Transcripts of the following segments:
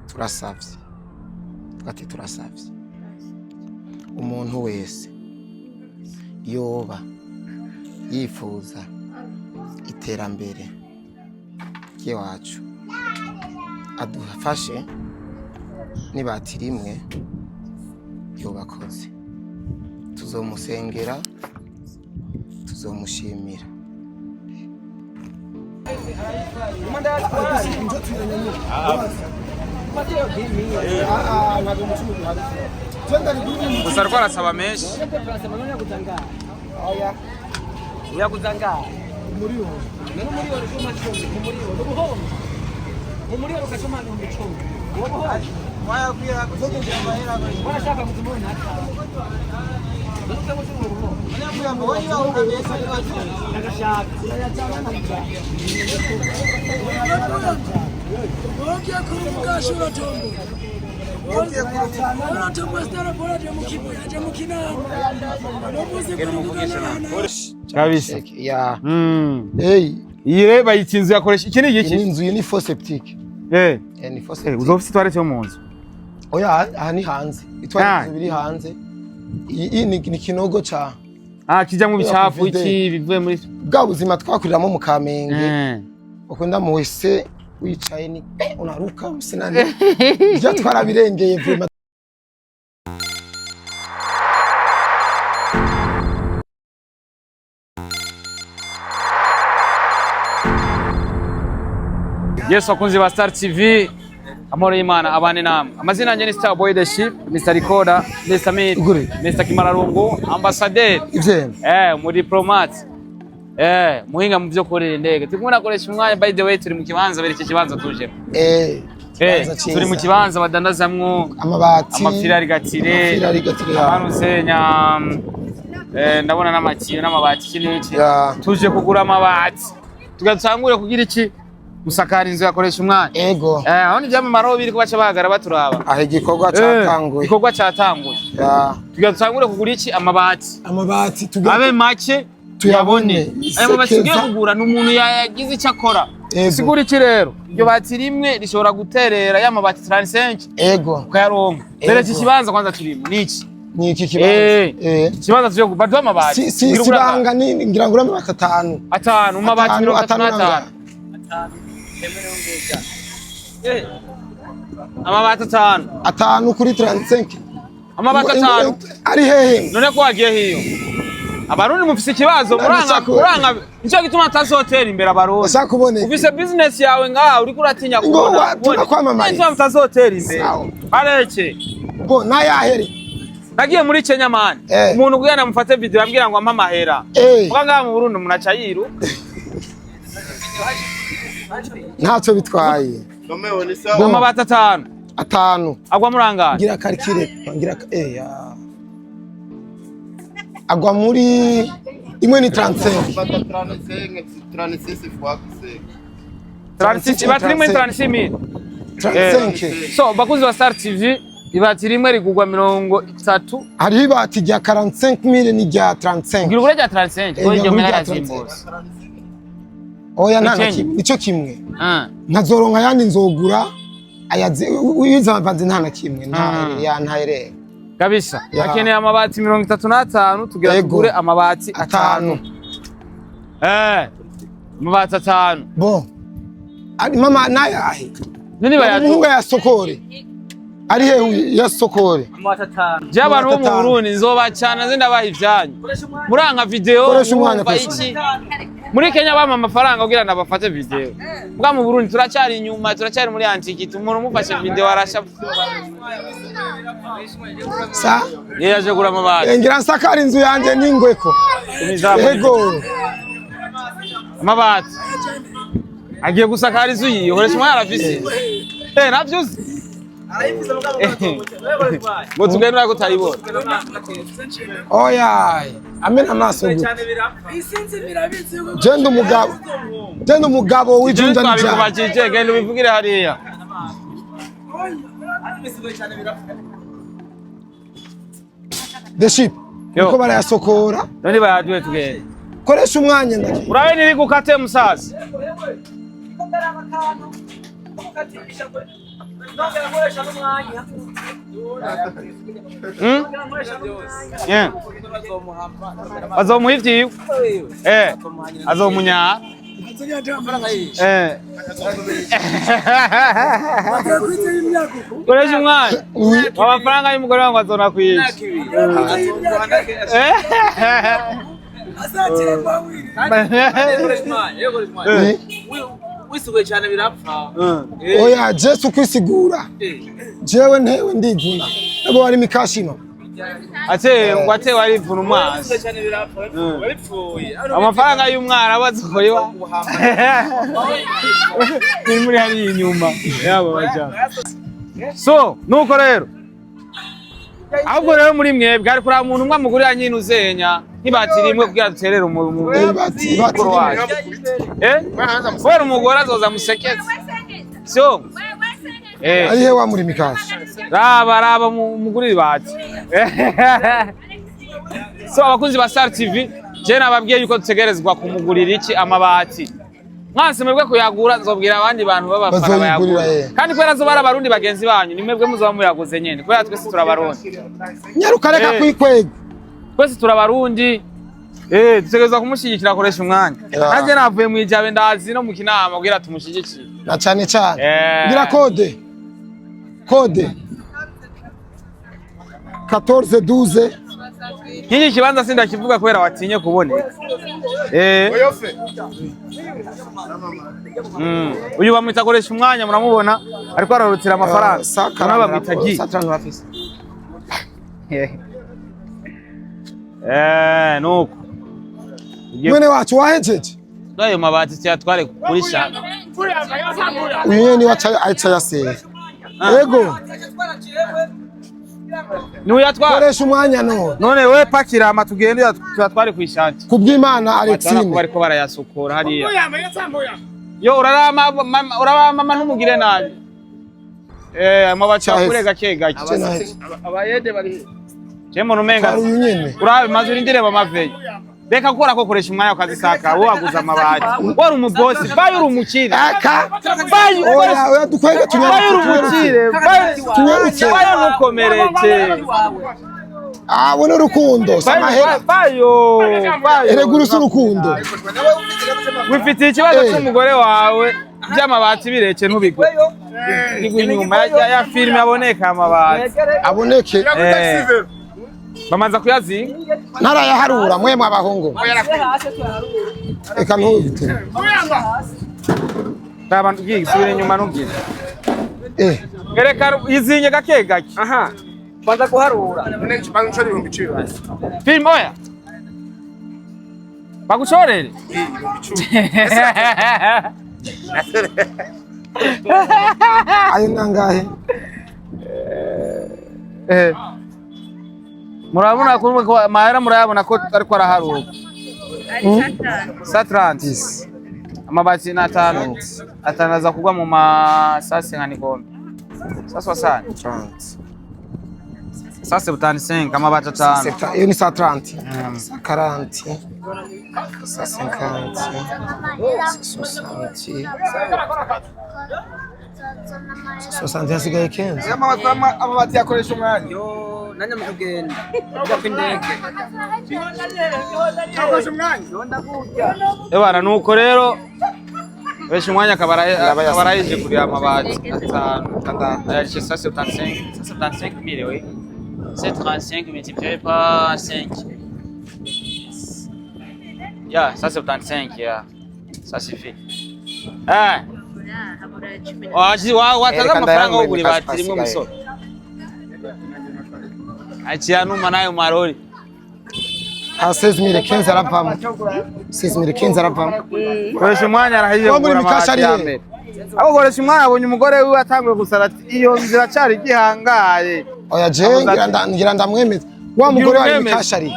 turasavye umuntu wese yoba yifuza iterambere ry'iwacu adufashe nibati rimwe yobakoze tuzomusengera tuzomushimira gusa ariko arasaba menshi kabisa ya iyi reba ikinzu yakoresha iki ni iki inzu ni faux septique ni faux septique uzofite toilette yo mu nzu oya aha ni hanze itwara biri hanze iyi ni kinogo ca kijya mu bicafu iki bivuye muri bwa buzima twakuriramo mu Kamenge ukunda mu wese wicaye ni unaruka sinane bya twarabirengeye vuba. Yesu akunzi ba Star TV amoro y'Imana abane namwe. Amazina yanjye ni Star Boy the Ship, Mr. Recorder, Mr. Mid, Mr. Kimararungu, Ambassadeur, mu diplomat, muhinga mu byo kurira indege. Turimo nakoresha umwanya, by the way turi mu kibanza bere iki kibanza tuje. Turi mu kibanza badandazamwo amabati, amafirarigatire, amarusenya, ndabona n'amakiyo n'amabati kiniki. Tuje kugura amabati. Tugatangure kugira iki gusakara inzu yakoresha umwanya. Ego. Aho ni byama maro biri kubaca bagara baturaba. Aho igikorwa cyatanguye. Igikorwa cyatanguye. Tugatangure kugura iki amabati. Amabati abe make tuyabone. Aya mabati tugiye kugura n'umuntu yagize icyo akora. Sigura iki rero? Iryo bati rimwe rishobora guterera ya mabati 35. Ego. Ukayaronka. Dere iki kibanza kwanza turimo niki? Niki kibanza. Kibanza tuje kubadwa amabati. Sibanga ni ngira ngura amabati 5. 5 mu mabati 35. Amabati 5 kuri 35. Amabati 5 ari hehe none ko wagiye hiyo abarundi mufise ikibazo muranga nicyo gituma atazotera imbere abarundi bashaka kuboneka ufise business yawe ngaho uri kuratinya kubona tunakwamamaye nicyo atazotera imbere areke bo nayahere nagiye muri Kenya man umuntu kugenda mufate video ambwira ngo ampa mahera ngaha mu Burundi munaca yiru ntacyo bitwaye amabati 5 agwa murangana ngira karikire ngira agwa muri imwe ni 36 batiri imwe 36,000 so bakuzi wa Star TV ibati rimwe rigugwa 30 hariho ibati rya 45,000 ni rya 35 ngira ugure rya 35 ko iryo mera zimbose oya nta icyo kimwe ntazoronka yandi nzogura ayaze uyizavanze nta na kimwe ntahere kabisa akeneye amabati 35 tugira tugure amabati 5 amabati 5 bo ari mama nayahe nini bayatuga ya sokore ari he ya sokore amabati 5 je abantu bo mu Burundi nzobacana zindabaha ivyanyu muranka video koresha umwanya iki muri Kenya bama amafaranga kugira nabafate video bwa mu Burundi turacyari inyuma turacyari muri antikiti umuntu mufashe video arasha sa yaje gura amabati ngira nsakara inzu yanje n'ingweko yego amabati agiye gusakara inzu yiyo horesha umwana arafise navyuzi ngo tugendera kutayibona oya amena amaso genda umugabo wijunja n'ijana twabikubajije genda ubivugire hariya the ship uko barayasokora none bayaduye tugende koresha umwanya ndake urabe niri gukate musaza Azomuha ivyiwe azomunya koresha umwana amafaranga y'umugore wangu azona kwica wisuguye cyane birapfa. Oya Jesu kwisigura jewe ntewe ndivuna abo wari mikashino ate ngwate wari vuna umwasi cyane birapfa waripfuye amafaranga y'umwana abazokora iwa ni muri hari inyuma yabo baja so nuko rero ahubwo rero muri mwebwe ari kuri umuntu umwe mugurira nyine uzenya ntibatiri imwe kugira duterere mu wera umugore azoza museketse so arihe wa muri mikashi raba mugurira bati so abakunzi ba Star TV je nababwiye yuko dutegerezwa kumugurira iki amabati mwase mwebwe kuyagura nzobwira abandi bantu babafara bayagura kandi kwera zo barabarundi bagenzi banyu ni mwebwe muzoba muyaguze nyene kwera twese turabarundi nyaruka reka kwikwega twese turabarundi dutegerezwa kumushigikira akoresha umwanya nanje navuye mu ijabe ndazi no mu kinama kugira tumushigikire na cyane cyane ngira kode 14 Nk'iki kibanza sindakivuga kubera watinye kuboneka. Uyu bamwita akoresha umwanya muramubona ariko ararutira amafaranga. Kana bamwita gi. Nuko. Mwene wacu wahejeje. Dayo mabati cyatware kuri shaka. Uyu ni wacha aicha yase. Ego. Nuyatwara. Koresha umwanya none we pakira amatugende yatware ku ishati. Kubw'Imana Alexine. Bariko barayasukura hariya. Yo urabama numugire nabi. Amabacha kure gake gake. Abayede bari. Chemo numenga. Urabe mazuri ndireba maveye. Beka gukora ko koresha umwanya ukazisaka wo waguza amabati. Wari umubosi, bayo uri umukire. Bayo oya dukwege tunyarukire. Bayo nukomeretse. Wone urukundo samahera. Bayo. Eregura urukundo. Wifitiye ikibazo cy'umugore wawe by'amabati bireke ntubigwe. Igwe inyuma ya filime aboneka amabati. Aboneke. Bamanza kuyazinga ntarayaharura mwemwe abahungu eka ntubite ndabantu gisubire inyuma nubwire gereka izinge gake gake aha banza kuharura none kibanza cyo 1000 film oya baguchorere ayo nangahe murabona ko mahera murayabona ko ariko araharuka Satrantis amabati na 5 atanaza kugwa mu masasi nkani kombe sasa sana sasa 75 amabati 5 iyo ni 130 40 60 hasigaye 15 amabati yakoresha umwanya nanya mugenda ndapindege yakoresha umwanya ebana nuko rero besha umwanya akabaraje kuri amabati 5 ayashe sasa 75 mille oui c'est 35 multiplié par 5 ya sasa 75 ya ça suffit wataza amafaranga wo kuri bati rimwe musoro acianuma nayo marori 6015 arapamo 6015 arapamo koresha umwanya arahije kugura amabati ya mbere abo koresha umwanya abonye umugore wiwe atanguye gusara iyo nzira cyari gihangaye oya je ngira ndamwemeza wa mugore wa mikashari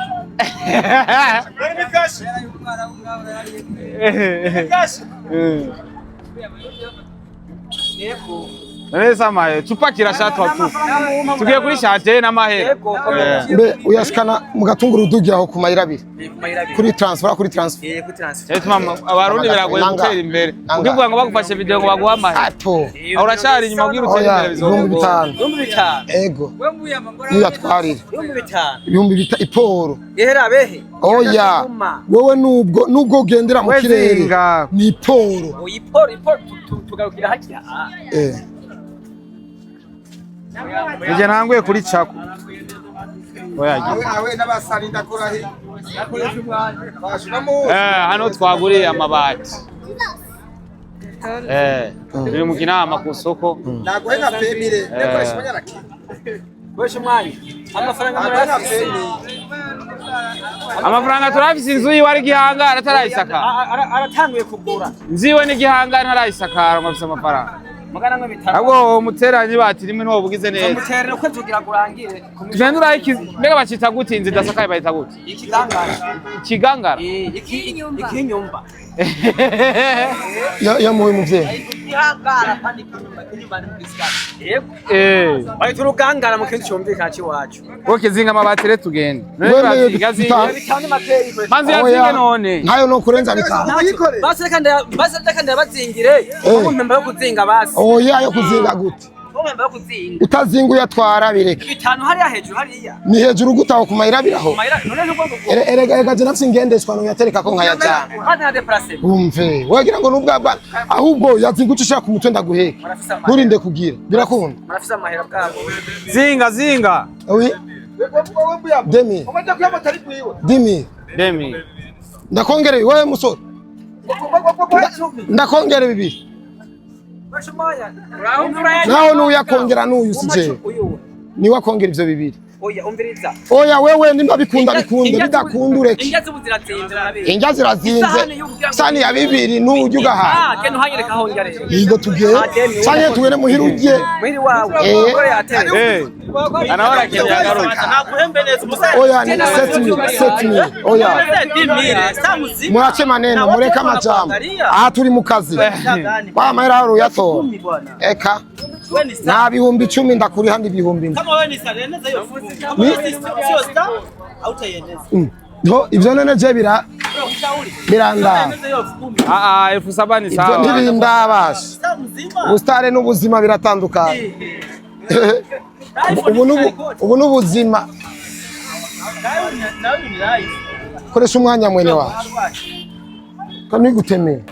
Neza mahe tupakira shatwa tu. Tugiye kuri shate n'amahera. Mbe uyashikana mugatungura udugi aho ku mayira abiri. Kuri transfer kuri transfer. Kuri transfer. Mama abarundi biragoye gutera imbere. Ukivuga ngo bagufashe video ngo baguha amahera. Ato. Uracari inyuma ubwira utera imbere bizogora. 5,000. Ego. Niyatwarira. 5,000. 5,000 iporo. Yehera behe. Oya. Wowe nubwo ugendera mu kirere. Ni iporo. Iporo tugarukira hakira. Ije nanguye kuri cako. Oyaje. Awe n'abasari ndakora he. Hano twaguriye amabati. Biri mu kinama ku soko. Naguhe na femire, nekoresha abanyaraki. Wesh mwanya. Amafaranga murafise. Amafaranga turafise inzu yiwe ari gihangara atarayisakara. Aratanguye kugura. Nziwe ni gihangara ntarayisakara ngafise amafaranga. Magana mwe bitanu. Ahubwo muteranyi bati rimwe no bugize neza. Muterere uko nzogira kurangire. Tugenda iki mbega bacita gute inzi dasakaye bayita gute? Ikigangara. Ikinyumba. Ya muwe muvye. Ihangara kandi inyumba ni mbisikana. Bayi turugangara mu kintu cyumvikana ci wacu. Oke zinga amabati re tugenda. Wewe bitanu makeri. Manzi yazinge none. Ntayo no kurenza bitanu. Basi kandi bazingire. Umuntu yo kuzinga basi. Oya yo kuzinga gute. Umuntu yo kuzinga. Utazinga uyatwara bireke. Bitanu hariya hejuru hariya. Ni hejuru gutaho ku mayira biraho. None nuko Erega je nafsi ngendeshwa no yatereka ko nkayajana. Hadi na deplacer. Umve, wagira ngo nubwa ahubwo yazinguca ushaka ku mutwe ndaguheka. Nturinde kugira. Birakunda. Marafisa amahera bwabo. Zinga. Oui. Demi. Demi. Ndakongere wewe musore. Ndakongere bibiri. Naho n'uyakongera n'uyu sije. Ni wakongera ivyo bibiri. Oya umviriza. Oya wewe nimba bikunda bidakunda ureke. Ingazi buzirazinze nabe. Ingazi zirazinze. Sani ya bibiri n'ujya ugaha. Keno hanyereka hongere. Yigo tugiye. Sanye tugene muhira ugiye. Muhiri wawe. Ore yatere. Anahora kenya garuka. Nakuhembe neza umusaza. Oya ni set me. Oya. Murache maneno mureka amajambo. Aha turi mu kazi. Ba mahera haro yato. Eka. Na bihumbi 10 ndakuri handi bihumbi. Kama wewe ni sareneza hiyo fuzi. Sio star hautayeneza. Yo ivyo nene je biranda. 7,000 ni sawa. Ivyo ntirinda bashi. Ustare n'ubuzima biratandukana. Ubu n'ubuzima. Koresha umwanya mwene wacu. Kandi gutemera.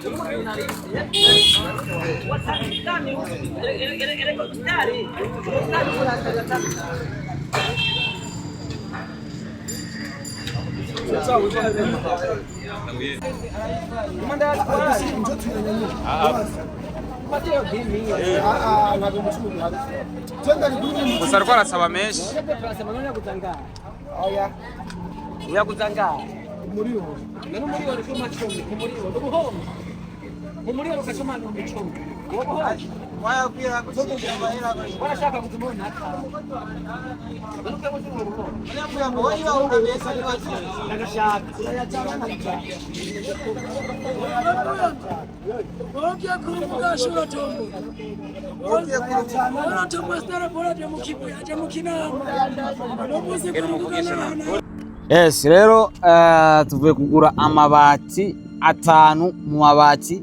Gusa ariko arasaba menshi. Uyakuzanga. Umuriro kwa machombi, umuriro ukachoma na mchombi. Waya pia kuchoma mahera. Wanashaka kutumona hata. Yes, rero tuvuye kugura amabati 5 mu mabati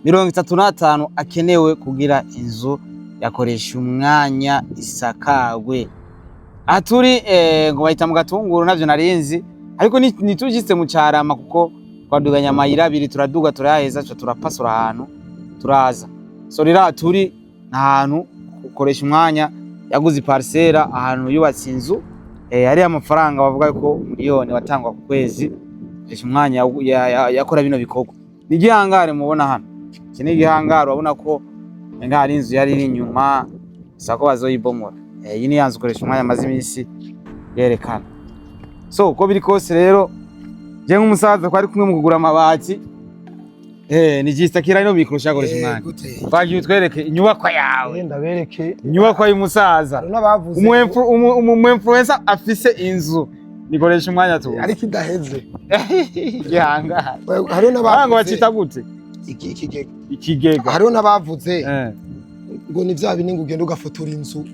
35 akenewe kugira inzu yakoresha umwanya isakagwe. Aturi ngo bahita mu gatunguru navyo narinzi ariko nitujiste mu Carama kuko twaduganya amayira abiri turaduga turaheza turapasura ahantu turaza. So rira aturi ahantu ukoresha umwanya yaguze parcela ahantu yubatse inzu ari amafaranga bavuga ko miliyoni watangwa ku kwezi esha umwanya yakora bino bikorwa. Ni gihangare mubona hano. Kini gihangare urabona ko ngari inzu yari iri inyuma sako bazoyibomora. Iyi ni yanzu ukoresha umwanya amazi imisi yerekana. So uko biri kose rero je nk'umusaza ko ari kumwe mu kugura amabati ni jista kira ino mikro shakoresha umwanya. Bagiye utwereke inyubako yawe. Ndabereke inyubako y'umusaza. Umu-influencer afise inzu nikoresha umwanya tu. Ariko idaheze. Gihanga. Hariho n'abavuze bacita gute? Ikigega. Hariho n'abavuze ngo ni vya bintu ugenda ugafotora inzu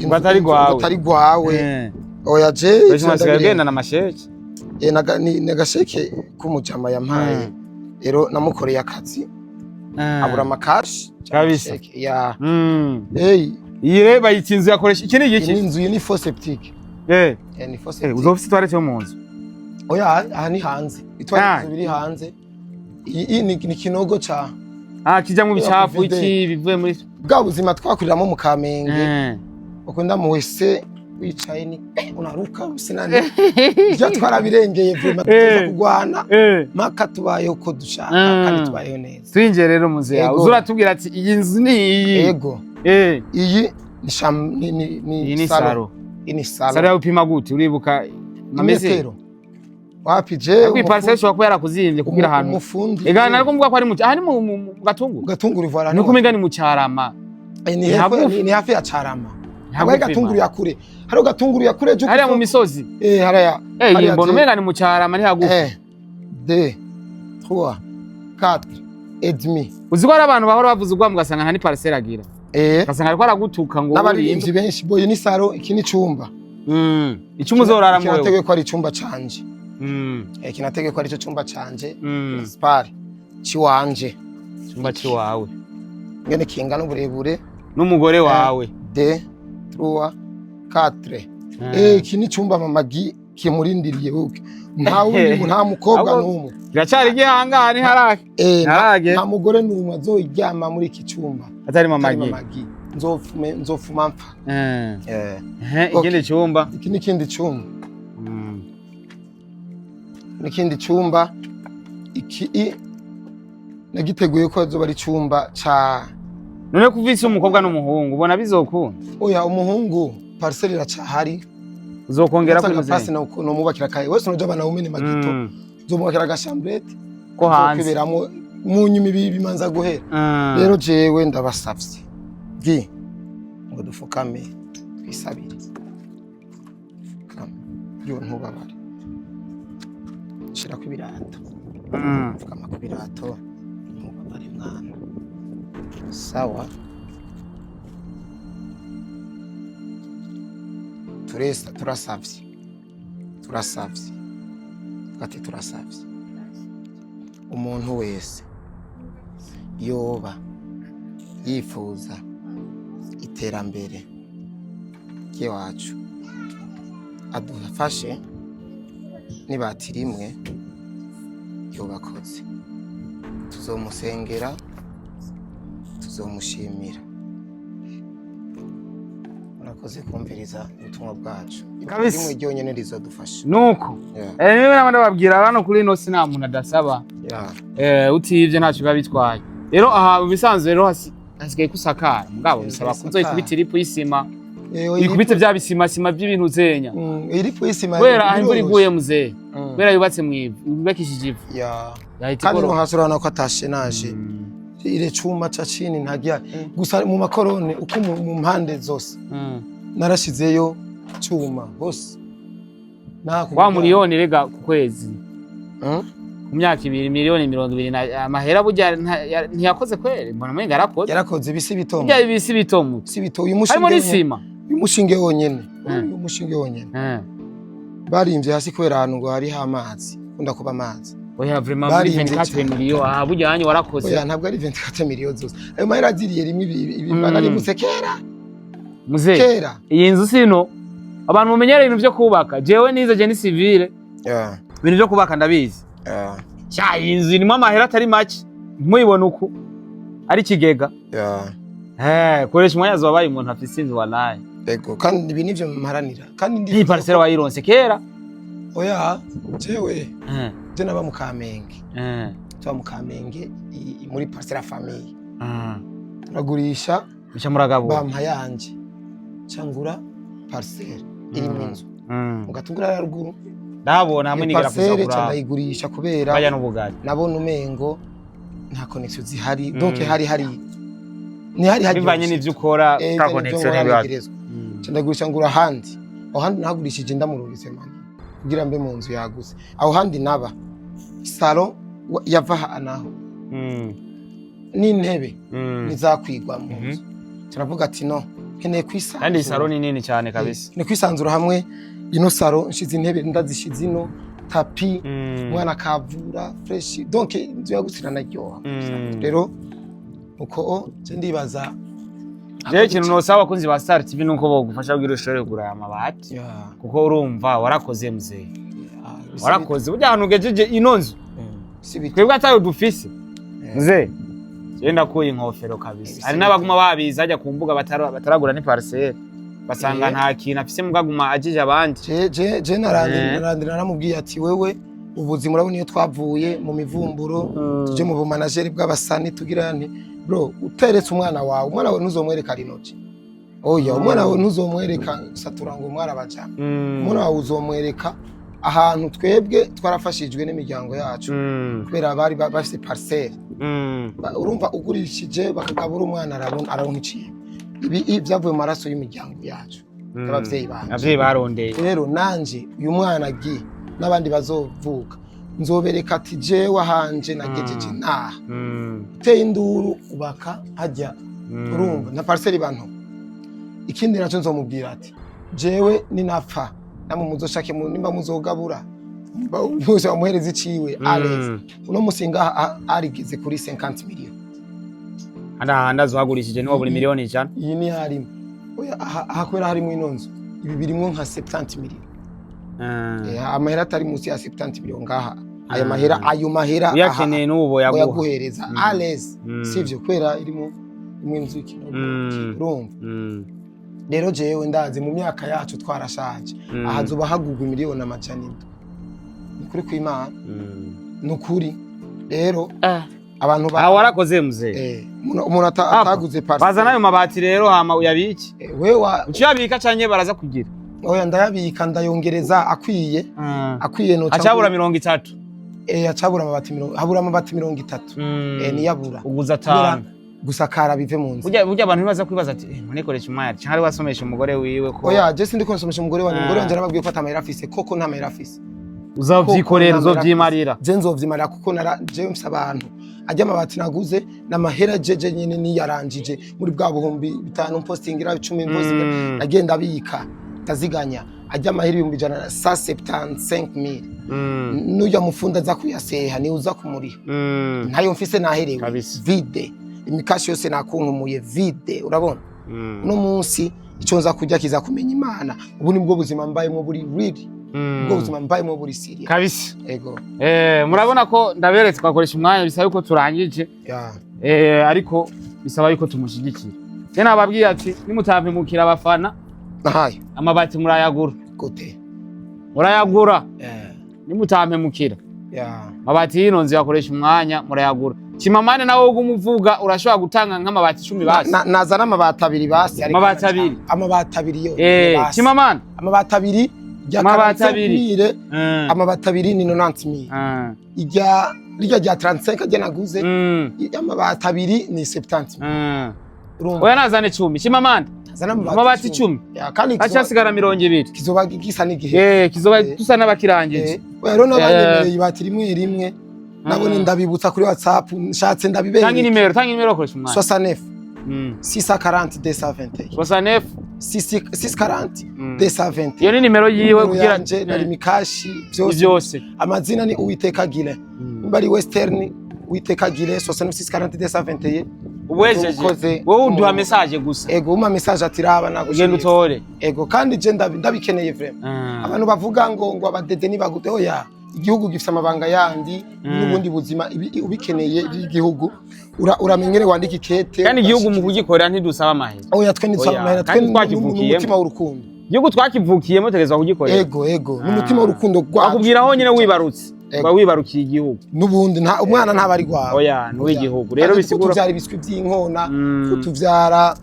batari gwawe oya je bashimasigaye genda na masheke nagasheke k'umujama yampaye rero namukoreye akazi abura amakashi kabisa ya iyi reba ikinzu yakoresha iki ni igiki inzu ni fosse septique ni fosse septique uzofite toilette yo mu nzu oya aha ni hanze itwara biri hanze iyi ni kinogo ca kijya mu bicafu iki bivuye muri bwa buzima twakuriramo mu Kamenge ukunda mu wese wicaye ni unaruka sinane byo twarabirengeye vuba tuza kugwana maka tubayeho ko dushaka kandi tubayeho neza twinje rero muze yawe uzuratubwira ati iyi nzu ni iyi yego iyi ni saro ini saro ya upima gute uribuka metero wapi je kwi parcelle shwa ko yarakuzimbye kugira ahantu ega nariko mvuga ko ari mu aha ni mu gatunguru ivara nuko migani mu Carama ni hafi ya Carama Habaye gatunguru ya kure. Haro gatunguru ya kure hariya mu misozi. Hariya. Mbona umenga ni mu Carama ni hagufi. 2 3 4 et demi. Uziko ari abantu bahora bavuze ugwa mugasanga nta ni parcelle agira. Gasanga ariko aragutuka ngo n'abarinzi benshi boye ni saro iki ni cumba. Icumba uzorara mu wewe. Kinategwe ko ari cumba canje. Kinategwe ko ari cyo cumba canje. Principal ciwanje. Cumba ciwawe. Ngene kinga n'uburebure n'umugore wawe. 2 3 4 iki ni cumba mamagi kimurindiriye buke nta wundi nta mukobwa n'umwe biracari gihangane harake nta mugore n'umwe azoryama muri iki cumba atari mamagi nzofuma mpfa ikindi cumba iki ni kindi cumba n'ikindi cumba iki nagiteguye ko azoba ari cumba ca none kuvise umukobwa n'umuhungu ubona bizokunda oya umuhungu parcelle iracahari uzokongera kuri muze no mubakira kaye wese no jabana umene magito zomubakira gashambrete ko hanze kwiberamo mu nyumi bimanza guhera rero jewe ndabasavye gi ngo dufukame twisabire yo ntubabare shira ku birato fukama ku birato ntubabare mwana sawa turasavye gati turasavye umuntu wese yoba yifuza iterambere ry'iwacu adufashe nibati rimwe yobakoze tuzomusengera tuzomushimira murakoze kumviriza ubutumwa bwacu rimwe ryonyene rizodufasha nuko niwe n'abandi babwira hano kuri ino nta muntu adasaba utiyivye ntacyo biba bitwaye rero aha bisanzwe rero hasigaye kusakara mugabo bisaba kuzoyikubita iripu y'isima ikubite bya bisima by'ibintu zenya iripu y'isima kubera aho imvura iguye muzehe kubera yubatse mwivu yubakishije ivu kandi no hasi urabona ko atashe naje ire cuma ca chini ntagiye gusa mu makorone uko mu mpande zose narashizeyo cuma hose wa miliyoni rega ku kwezi ku myaka 2 miliyoni 200 amahera burya ntiyakoze kwere mbona mwenga yarakoze bisi bitomo bya bisi bitomo harimo n'isima umushinge wonyene barimvye hasi kwera ahantu ngo hari amazi kunda kuba amazi oya vraiment muri 24 miliyoni burya hanyu warakoze oya ntabwo ari 24 miliyoni zose ayo mahera aziriye rimwe ibibana ari musekera muze iyi nzu sino abantu mumenyera ibintu byo kubaka jewe nize je ni civile ibintu byo kubaka ndabizi cya inzu irimo amahera atari make muyibona uko ari kigega koresha umwanyazo wabaye umuntu afise inzu wanaye ego kandi ibi nivyo mparanira kandi ndi parcelle wayironse kera oya jewe je naba mu Kamenge tuba mu Kamenge muri parcelle famille turagurisha bisha muragabo bampa yanje cyangura parcelle iri mu nzu mugatungura ruguru ndabona hamwe nigera parcelle cyandayigurisha kubera baya n'ubugari nabona umengo nta connection zihari donc hari ni hari bivanye n'ivyo ukora ka connection n'ibyo cyandagurisha ngura handi aho handi nagurishije ndamurungitse mani kugira mbe mu nzu yaguse aho handi naba salon yava naho n'intebe nizakwigwa mu nzu turavuga ati no nkeneye kwisanzura kandi saro ni nini cyane kabisa ni kwisanzura hamwe ino saro nshize intebe ndazishize ino tapi mwana kavura fresh donc inzu yagusira naryoha rero uko je ndibaza je kintu nosaba kunzi ba Star TV nuko bogufasha kugira ushore kugura amabati kuko urumva warakoze muzee warakoze burya hantu gejeje ino nzu twebwe atayo dufise muzee yenda ko inkofero kabisa hari nabaguma babiza ajya kumbuga bataragura ni parcelle basanga nta kintu afise mugaguma ajije abandi je narandira naramubwiye ati wewe ubuzima urabona iyo twavuye mu mivumburo tuje mu bumanageri bw'abasani tugira nti bro uteretse umwana wawe ntuzomwereka rinoje oya umwana wawe ntuzomwereka satura ngo umwana baja umwana wawe uzomwereka ahantu twebwe twarafashijwe n'imiryango yacu kubera bari bafise parcelle urumva ugurishije bakagabura umwana aronka iciye ibi byavuye mu maraso y'imiryango yacu abavyeyi barondeye rero nanje uyu mwana agi n'abandi bazovuka nzobereka ati jewe hanje nagejeje naha uteye induru ubaka hajya urumva na parcelle bantu ikindi naco nzomubwira ati jewe ninapfa namwe muzoshake nimba muzogabura bose bamuhereza iciwe Alex uno musinga arigize kuri 50 million anda zohagurishije niwo buri miliyoni cyane iyi ni harimo oya hakwera harimo inonzo ibi birimo nka 70 million amahera atari munsi ya 70 million ngaha ayo mahera yakeneye nubo yaguhereza Alex sivyo kwera irimo inzu y'ikino urumva rero jewe ndazi mu myaka yacu twarashaje ahazuba hagugwa miliyoni amajana kuri kw'Imana nukuri rero abantu warakoze muzee umuntu ataguze parcelle bazana ayo mabati rero hama uyabiki wewe uciyabika canye baraza kugira oya ndayabika ndayongereza akwiye no acabura 30 acabura amabati 30 habura amabati 30 niyabura uguza 5 gusakara bive mu nzu burya abantu bibaza kwibaza ati nkonekoresha umwari cyangwa ari wasomesha umugore wiwe ko oya je sindi konsomesha umugore wanjye umugore wanjye arababwiye ko atamahera afise koko nta mahera afise uzavyikorera uzovyimarira je nzovyimarira kuko je mfise abantu ajya amabati naguze n'amahera jeje nyene niyaranjije muri bwa buhumbi 5 postingira 10 postingira agenda abika taziganya ajya amahera 175,000 nuya mufunda za kuyaseha ni uza kumuriha ntayo mfise naherewe vide imikashi yose nakunkumuye vide urabona no munsi icyo nza kujya kiza kumenya Imana ubu nibwo buzima mbayemo buri real ubwo buzima mbayemo buri serious kabisa ego murabona ko ndaberetse twakoresha umwanya bisaba yuko turangije ariko bisaba yuko tumushigikira je nababwiye ati nimutave mukira abafana nahaye amabati murayagura gute murayagura nimutave mukira mabati y'inonzi yakoresha umwanya murayagura Chimamane nawe ugumuvuga urashobora gutanga nk'amabati 10 basi nazana amabati 2 basi ariko amabati 2 yo basi Chimamane amabati 2 amabati 2 amabati 2 ni 90,000 ijya rya 35 ajya naguze amabati 2 ni 70,000 oya nazane 10 Chimamane amabati 10 kandi acasigara 20 kizoba gisa n'igihe kizoba dusa n'abakirangije rero n'abanyemereye ibati rimwe nabone ndabibutsa kuri WhatsApp nshatse ndabibere tangi nimero koresha umwana 69 640 220 69 640 220 iyo ni nimero yiwe kugira nje nari mikashi byose amazina ni Uwiteka Gile mbari Western Uwiteka Gile 640 220 ubwejeje wowe uduha message gusa ego uma message atiraba nagugenda utore ego kandi je ndabikeneye vraiment abantu bavuga ngo abadede ni bagute oya igihugu gifite amabanga yandi n'ubundi buzima ubikeneye igihugu uramenyere wandika ikete kandi igihugu mu kugikorera ntidusaba amahera oya twe ntidusaba amahera twe n'umutima w'urukundo igihugu twakivukiyemo tegezwa kugikorera ego n'umutima w'urukundo gwa akubwira aho nyene wibarutse wibarukiye igihugu n'ubundi umwana ntabari gwawe oya n'uwi igihugu rero bisigura tuvyara ibiswi by'inkona tuvyara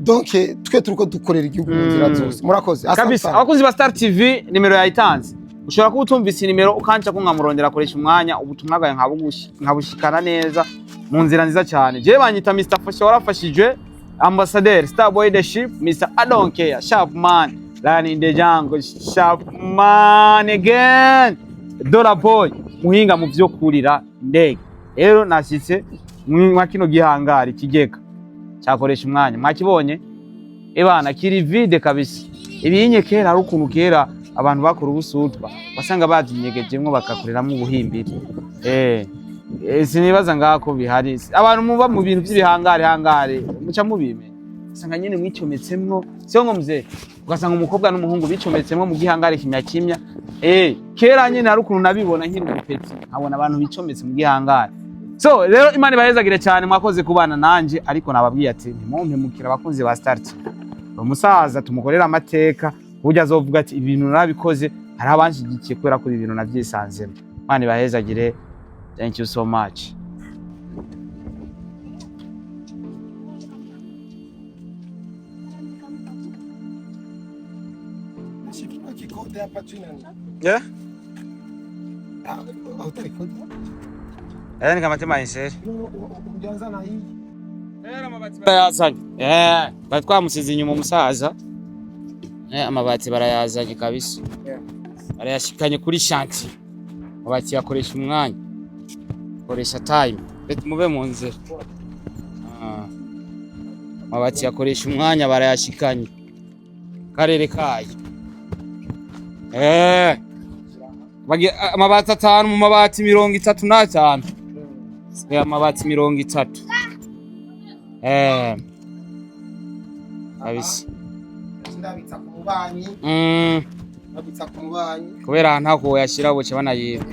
donc twe turiko dukorera igihugu mu nzira zose murakoze kabisa abakozi ba Star TV nimero yayitanze ushobora kuba utumvise nimero ukanca ko nkamurondera akoresha umwanya ubutumwa bwawe nkabushikana neza mu nzira nziza cyane je banyita Mr Fasha warafashijwe ambassadeur Star Boy the Ship Mr I don't care sharp man running the jungle sharp man again Dollar Boy muhinga mu byo kurira ndege rero nashyitse mwa kino gihangari kigeka cyakoresha umwanya mwakibonye ebana kiri vide kabisa ibinye kera ari ukuntu kera abantu bakora ubusutwa basanga bazinyegejemwo bakakoreramo ubuhimbiri sinibaza ngako bihari abantu muba mu bintu by'ibihangare muca mubime sanga nyene mwicometsemwo cyo ngo muzee ugasanga umukobwa n'umuhungu bicometsemwo mu gihangare kimya kera nyene ari ukuntu nabibona nkiri umupeti nkabona abantu bicometse mu gihangare. So rero Imana ibahezagire cyane mwakoze kubana nanje ariko nababwiye ati ntimumpe mukira abakunzi ba Star TV umusaza tumukorera amateka burya azovuga ati ibintu narabikoze hari abanshigikiye kubera ko ibintu navyisanzemo. Imana ibahezagire. Thank you so much. Yeah? Ni kama tema inseri. Barayazanye. Bari twamusize inyuma umusaza. Amabati barayazanye kabisa. Barayashikanye kuri shanti. Amabati yakoresha umwanya. Koresha time. Beti mube mu nzira. Amabati yakoresha umwanya barayashikanye. Karere kayo. Amabati 5 mu mabati 35. Amabati 30. Abisi. Ndabitsa ku mubanyi. Ndabitsa ku mubanyi. Kubera ntako yashira boce banayiba.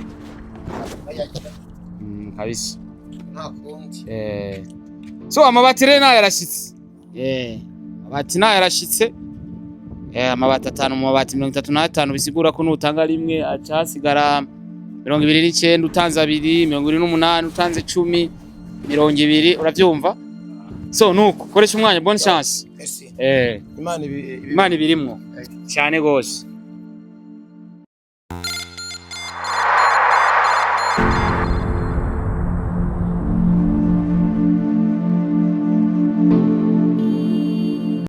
Kabisa. Ntakundi. So amabati rero nayo yarashitse. Amabati nayo yarashitse. Amabati 5 mu mabati 35 bisigura ko nutanga rimwe acasigara 29 utanze 2 28 utanze 10 20 uravyumva. So nuko koresha umwanya bonne chance. Imana ibirimwo cyane gose.